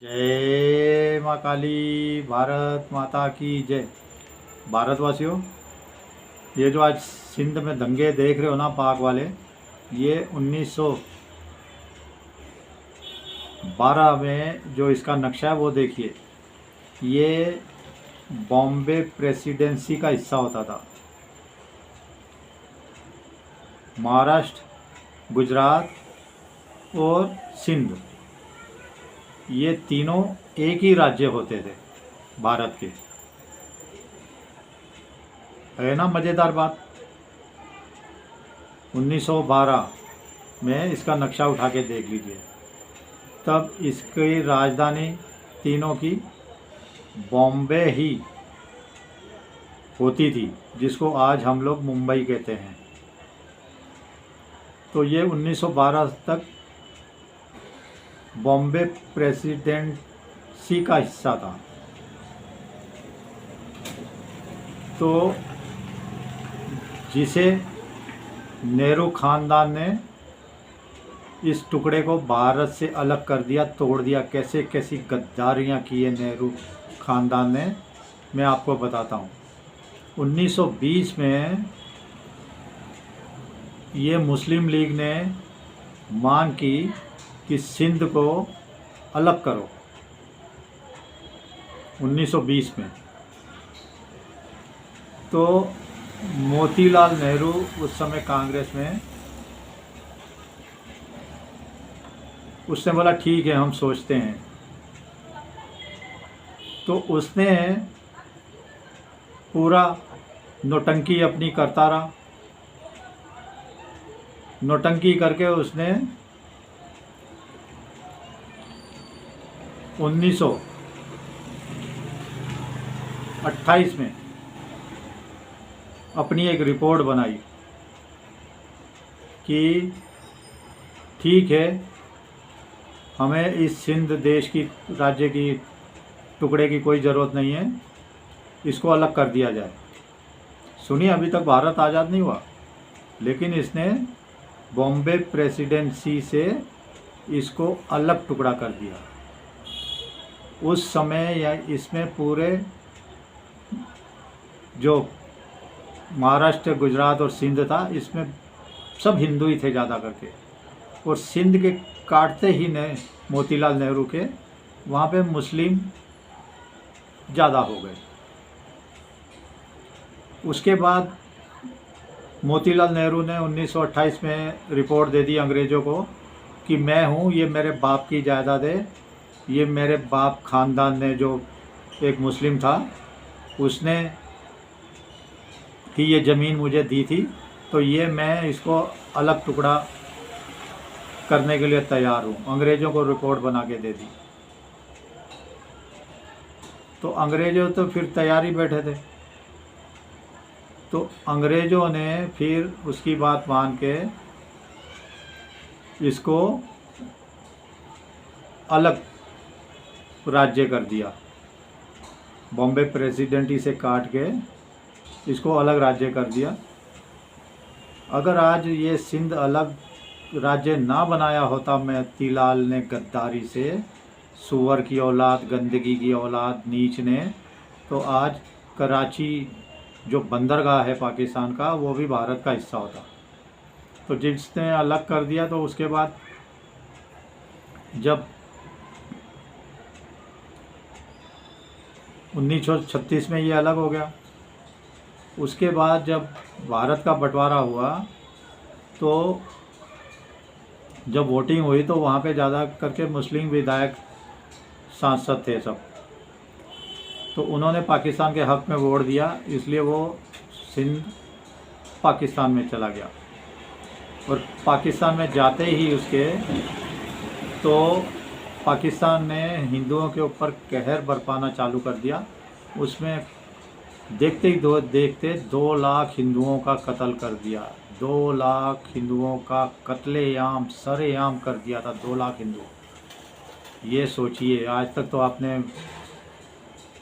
जय माँ काली, भारत माता की जय। भारतवासियों, ये जो आज सिंध में दंगे देख रहे हो ना पाक वाले, ये 1912 में जो इसका नक्शा है वो देखिए। ये बॉम्बे प्रेसिडेंसी का हिस्सा होता था। महाराष्ट्र, गुजरात और सिंध, ये तीनों एक ही राज्य होते थे भारत के। है ना मज़ेदार बात। 1912 में इसका नक्शा उठा के देख लीजिए। तब इसकी राजधानी तीनों की बॉम्बे ही होती थी, जिसको आज हम लोग मुंबई कहते हैं। तो ये 1912 तक बॉम्बे प्रेसिडेंसी का हिस्सा था। तो जिसे नेहरू खानदान ने इस टुकड़े को भारत से अलग कर दिया, तोड़ दिया। कैसे कैसी गद्दारियां की है नेहरू खानदान ने, मैं आपको बताता हूँ। 1920 में ये मुस्लिम लीग ने मांग की कि सिंध को अलग करो। 1920 में तो मोतीलाल नेहरू उस समय कांग्रेस में, उसने बोला ठीक है, हम सोचते हैं। तो उसने पूरा नौटंकी अपनी करता रहा। नौटंकी करके उसने 1928 में अपनी एक रिपोर्ट बनाई कि ठीक है, हमें इस सिंध देश की राज्य की टुकड़े की कोई ज़रूरत नहीं है, इसको अलग कर दिया जाए। सुनिए, अभी तक भारत आज़ाद नहीं हुआ, लेकिन इसने बॉम्बे प्रेसिडेंसी से इसको अलग टुकड़ा कर दिया। उस समय या इसमें पूरे जो महाराष्ट्र, गुजरात और सिंध था, इसमें सब हिंदू ही थे ज़्यादा करके। और सिंध के काटते ही ने मोतीलाल नेहरू के, वहाँ पे मुस्लिम ज़्यादा हो गए। उसके बाद मोतीलाल नेहरू ने 1928 में रिपोर्ट दे दी अंग्रेज़ों को कि मैं हूँ, ये मेरे बाप की जायदाद है। ये मेरे बाप खानदान ने, जो एक मुस्लिम था, उसने ही ये ज़मीन मुझे दी थी, तो ये मैं इसको अलग टुकड़ा करने के लिए तैयार हूँ। अंग्रेज़ों को रिपोर्ट बना के दे दी। तो अंग्रेज़ों तो फिर तैयारी बैठे थे। तो अंग्रेज़ों ने फिर उसकी बात मान के इसको अलग राज्य कर दिया। बॉम्बे प्रेसिडेंसी से काट के इसको अलग राज्य कर दिया। अगर आज ये सिंध अलग राज्य ना बनाया होता मोतीलाल ने गद्दारी से, सुअर की औलाद, गंदगी की औलाद, नीच ने, तो आज कराची जो बंदरगाह है पाकिस्तान का, वो भी भारत का हिस्सा होता। तो जिसने अलग कर दिया, तो उसके बाद जब 1936 में ये अलग हो गया, उसके बाद जब भारत का बंटवारा हुआ, तो जब वोटिंग हुई, तो वहाँ पे ज़्यादा करके मुस्लिम विधायक, सांसद थे सब। तो उन्होंने पाकिस्तान के हक़ में वोट दिया, इसलिए वो सिंध पाकिस्तान में चला गया। और पाकिस्तान में जाते ही उसके, तो पाकिस्तान ने हिंदुओं के ऊपर कहर बरपाना चालू कर दिया। उसमें देखते ही देखते 2 लाख हिंदुओं का कत्ल कर दिया। 2 लाख हिंदुओं का कत्लेआम, सरेआम कर दिया था। 2 लाख हिंदू। ये सोचिए, आज तक तो आपने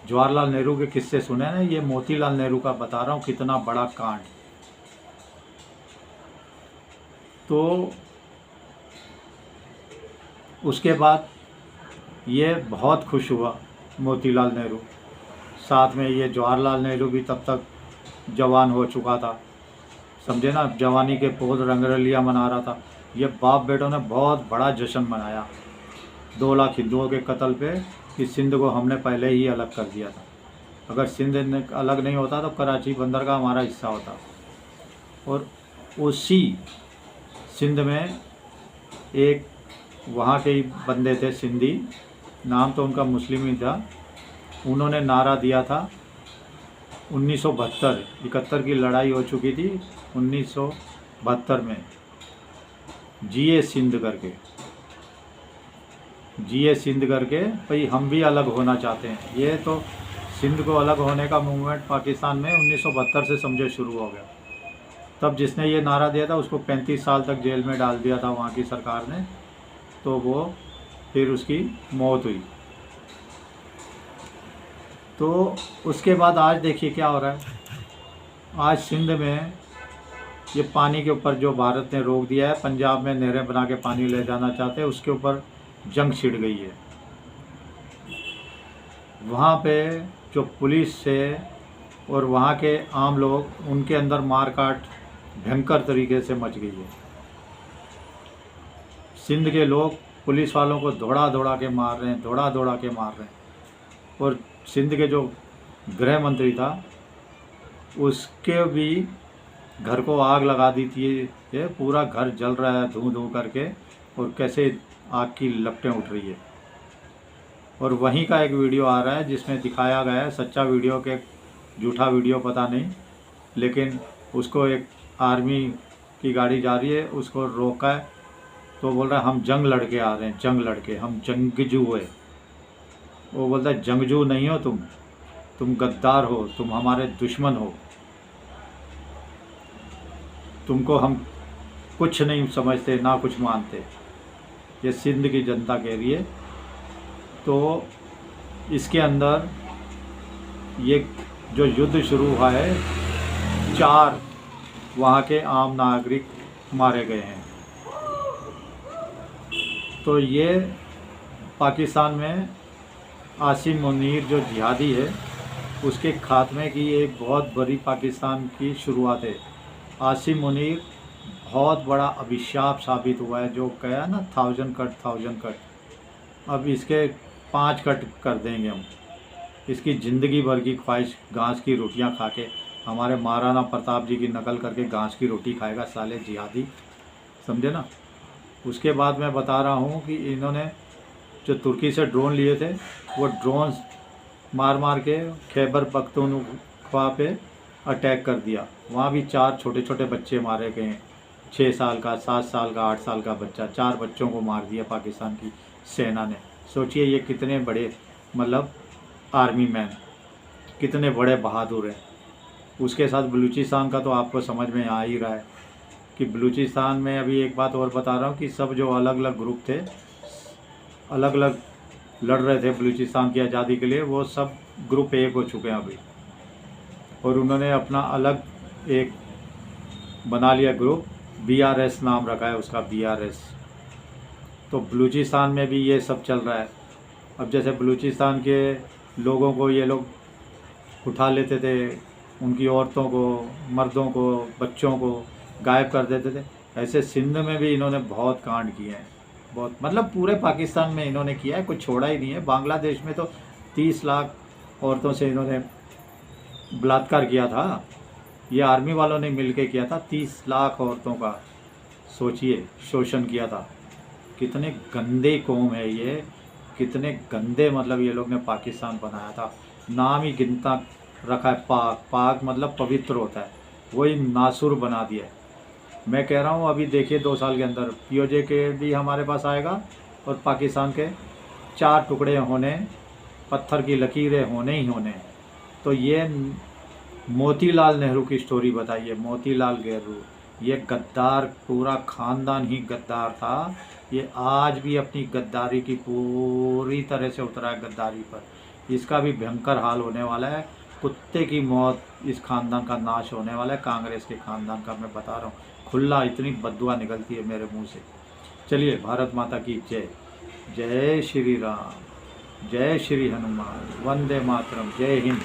जवाहरलाल नेहरू के किस्से सुने ना, ये मोतीलाल नेहरू का बता रहा हूँ, कितना बड़ा कांड। तो उसके बाद ये बहुत खुश हुआ मोतीलाल नेहरू। साथ में ये जवाहरलाल नेहरू भी तब तक जवान हो चुका था, समझे ना, जवानी के बहुत रंगरलियाँ मना रहा था। ये बाप बेटों ने बहुत बड़ा जश्न मनाया 2 लाख हिंदुओं के कत्ल पे, कि सिंध को हमने पहले ही अलग कर दिया था। अगर सिंध अलग नहीं होता तो कराची बंदर का हमारा हिस्सा होता। और उसी सिंध में एक वहाँ के ही बंदे थे सिंधी, नाम तो उनका मुस्लिम ही था, उन्होंने नारा दिया था 1972 की लड़ाई हो चुकी थी 1972 में, जिए सिंध करके, जिए सिंध करके, भाई हम भी अलग होना चाहते हैं। ये तो सिंध को अलग होने का मूवमेंट पाकिस्तान में 1972 से समझो शुरू हो गया। तब जिसने ये नारा दिया था उसको 35 साल तक जेल में डाल दिया था वहाँ की सरकार ने, तो वो फिर उसकी मौत हुई। तो उसके बाद आज देखिए क्या हो रहा है। आज सिंध में ये पानी के ऊपर जो भारत ने रोक दिया है, पंजाब में नहरें बना के पानी ले जाना चाहते हैं, उसके ऊपर जंग छिड़ गई है। वहाँ पे जो पुलिस से और वहाँ के आम लोग, उनके अंदर मारकाट भयंकर तरीके से मच गई है। सिंध के लोग पुलिस वालों को दौड़ा दौड़ा के मार रहे हैं, दौड़ा दौड़ा के मार रहे हैं। और सिंध के जो गृह मंत्री था उसके भी घर को आग लगा दी थी। ये पूरा घर जल रहा है धूं धूं करके, और कैसे आग की लपटें उठ रही है। और वहीं का एक वीडियो आ रहा है जिसमें दिखाया गया है, सच्चा वीडियो के झूठा वीडियो पता नहीं, लेकिन उसको एक आर्मी की गाड़ी जा रही है, उसको रोका है तो बोल रहा है हम जंग लड़के आ रहे हैं, जंग लड़के, हम जंगजू है। वो बोलता है जंगजू नहीं हो तुम गद्दार हो, तुम हमारे दुश्मन हो, तुमको हम कुछ नहीं समझते ना कुछ मानते। ये सिंध की जनता कह रही है। तो इसके अंदर ये जो युद्ध शुरू हुआ है, 4 वहाँ के आम नागरिक मारे गए हैं। तो ये पाकिस्तान में आसिम मुनीर जो जिहादी है उसके खात्मे की एक बहुत बड़ी पाकिस्तान की शुरुआत है। आसिम मुनीर बहुत बड़ा अभिशाप साबित हुआ है, जो कहा ना 1000 कट, अब इसके 5 कट कर देंगे हम। इसकी ज़िंदगी भर की ख्वाहिश घास की रोटियां खा के, हमारे महाराणा प्रताप जी की नकल करके घास की रोटी खाएगा साले जिहादी, समझे ना। उसके बाद मैं बता रहा हूँ कि इन्होंने जो तुर्की से ड्रोन लिए थे, वो ड्रोन मार मार के खैबर पख्तूनख्वा पे अटैक कर दिया। वहाँ भी 4 छोटे छोटे बच्चे मारे गए हैं, 6 साल का, 7 साल का, 8 साल का बच्चा, 4 बच्चों को मार दिया पाकिस्तान की सेना ने। सोचिए ये कितने बड़े मतलब आर्मी मैन, कितने बड़े बहादुर हैं। उसके साथ बलूचिस्तान का तो आपको समझ में आ ही रहा है कि बलूचिस्तान में अभी एक बात और बता रहा हूँ कि सब जो अलग अलग ग्रुप थे, अलग अलग लड़ रहे थे बलूचिस्तान की आज़ादी के लिए, वो सब ग्रुप एक हो चुके हैं अभी। और उन्होंने अपना अलग एक बना लिया ग्रुप, BRS नाम रखा है उसका, BRS। तो बलूचिस्तान में भी ये सब चल रहा है। अब जैसे बलूचिस्तान के लोगों को ये लोग उठा लेते थे, उनकी औरतों को, मर्दों को, बच्चों को गायब कर देते थे, ऐसे सिंध में भी इन्होंने बहुत कांड किए हैं, बहुत, मतलब पूरे पाकिस्तान में इन्होंने किया है, कुछ छोड़ा ही नहीं है। बांग्लादेश में तो 30 लाख औरतों से इन्होंने बलात्कार किया था, ये आर्मी वालों ने मिल के किया था। 30 लाख औरतों का सोचिए शोषण किया था। कितने गंदे कौम है ये, कितने गंदे, मतलब ये लोग ने पाकिस्तान बनाया था। नाम ही गिनता रखा है पाक, पाक मतलब पवित्र होता है, वही नासुर बना दिया है। मैं कह रहा हूँ अभी देखिए 2 साल के अंदर POJ के भी हमारे पास आएगा, और पाकिस्तान के 4 टुकड़े होने, पत्थर की लकीरें होने ही होने। तो ये मोतीलाल नेहरू की स्टोरी बताइए, मोतीलाल नेहरू, ये गद्दार, पूरा ख़ानदान ही गद्दार था। ये आज भी अपनी गद्दारी की पूरी तरह से उतरा है गद्दारी पर। इसका भी भयंकर हाल होने वाला है, कुत्ते की मौत, इस खानदान का नाश होने वाला है, कांग्रेस के खानदान का, मैं बता रहा हूँ खुला, इतनी बद्दुआ निकलती है मेरे मुंह से। चलिए, भारत माता की जय, जय श्री राम। जय श्री हनुमान, वंदे मातरम, जय हिंद।